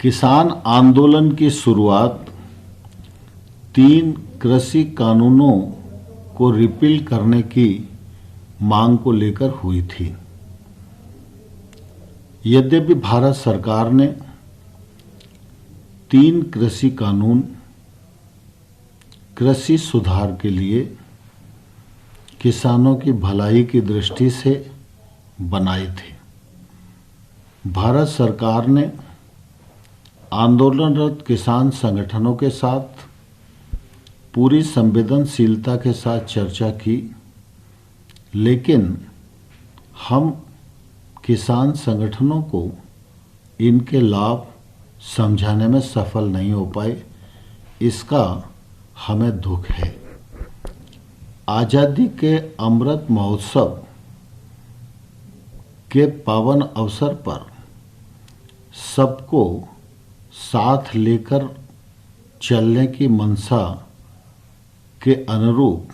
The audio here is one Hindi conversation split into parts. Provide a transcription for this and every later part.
किसान आंदोलन की शुरुआत 3 कृषि कानूनों को रिपील करने की मांग को लेकर हुई थी। यद्यपि भारत सरकार ने 3 कृषि कानून कृषि सुधार के लिए किसानों की भलाई की दृष्टि से बनाए थे, भारत सरकार ने आंदोलनरत किसान संगठनों के साथ पूरी संवेदनशीलता के साथ चर्चा की, लेकिन हम किसान संगठनों को इनके लाभ समझाने में सफल नहीं हो पाए। इसका हमें दुख है। आज़ादी के अमृत महोत्सव के पावन अवसर पर सबको साथ लेकर चलने की मंशा के अनुरूप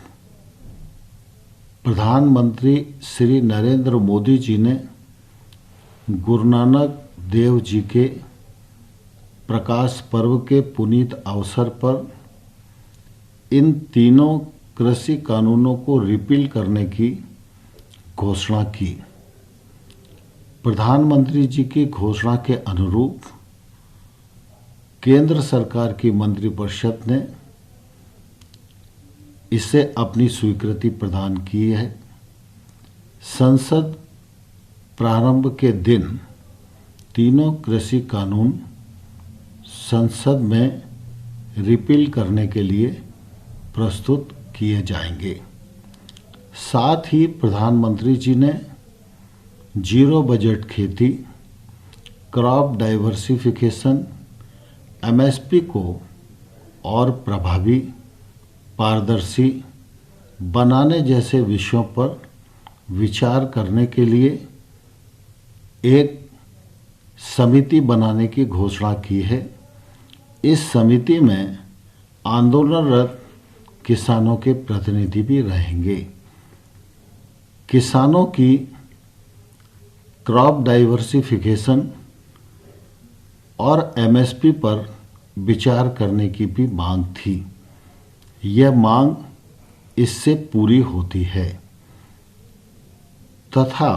प्रधानमंत्री श्री नरेंद्र मोदी जी ने गुरु नानक देव जी के प्रकाश पर्व के पुनीत अवसर पर इन तीनों कृषि कानूनों को रिपील करने की घोषणा की। प्रधानमंत्री जी की घोषणा के अनुरूप केंद्र सरकार की मंत्रिपरिषद ने इसे अपनी स्वीकृति प्रदान की है। संसद प्रारंभ के दिन तीनों कृषि कानून संसद में रिपील करने के लिए प्रस्तुत किए जाएंगे। साथ ही प्रधानमंत्री जी ने जीरो बजट खेती, क्रॉप डाइवर्सिफिकेशन, एमएसपी को और प्रभावी, पारदर्शी बनाने जैसे विषयों पर विचार करने के लिए एक समिति बनाने की घोषणा की है। इस समिति में आंदोलनरत किसानों के प्रतिनिधि भी रहेंगे। किसानों की क्रॉप डाइवर्सिफिकेशन और एमएसपी पर विचार करने की भी मांग थी। यह मांग इससे पूरी होती है तथा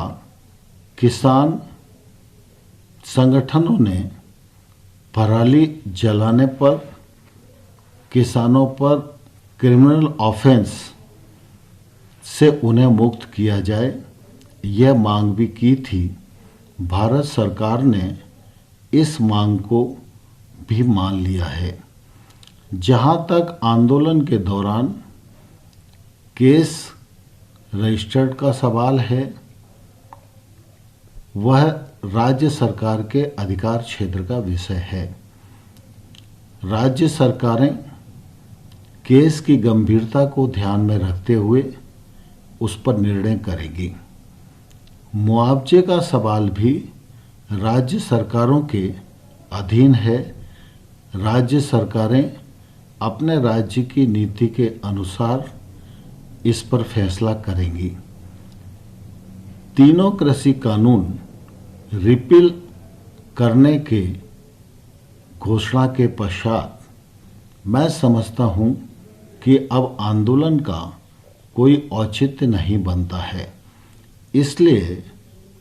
किसान संगठनों ने पराली जलाने पर किसानों पर क्रिमिनल ऑफेंस से उन्हें मुक्त किया जाए, यह मांग भी की थी। भारत सरकार ने इस मांग को भी मान लिया है। जहां तक आंदोलन के दौरान केस रजिस्टर्ड का सवाल है, वह राज्य सरकार के अधिकार क्षेत्र का विषय है। राज्य सरकारें केस की गंभीरता को ध्यान में रखते हुए उस पर निर्णय करेगी। मुआवजे का सवाल भी राज्य सरकारों के अधीन है। राज्य सरकारें अपने राज्य की नीति के अनुसार इस पर फैसला करेंगी। तीनों कृषि कानून रिपील करने के घोषणा के पश्चात मैं समझता हूं कि अब आंदोलन का कोई औचित्य नहीं बनता है। इसलिए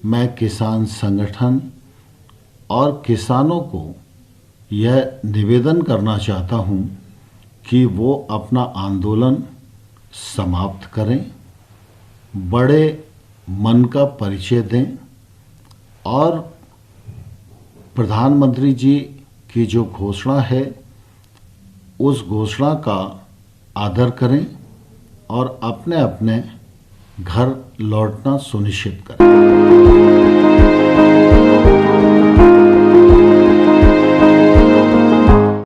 मैं किसान संगठन और किसानों को यह निवेदन करना चाहता हूं कि वो अपना आंदोलन समाप्त करें, बड़े मन का परिचय दें और प्रधानमंत्री जी की जो घोषणा है उस घोषणा का आदर करें और अपने अपने घर लौटना सुनिश्चित करें।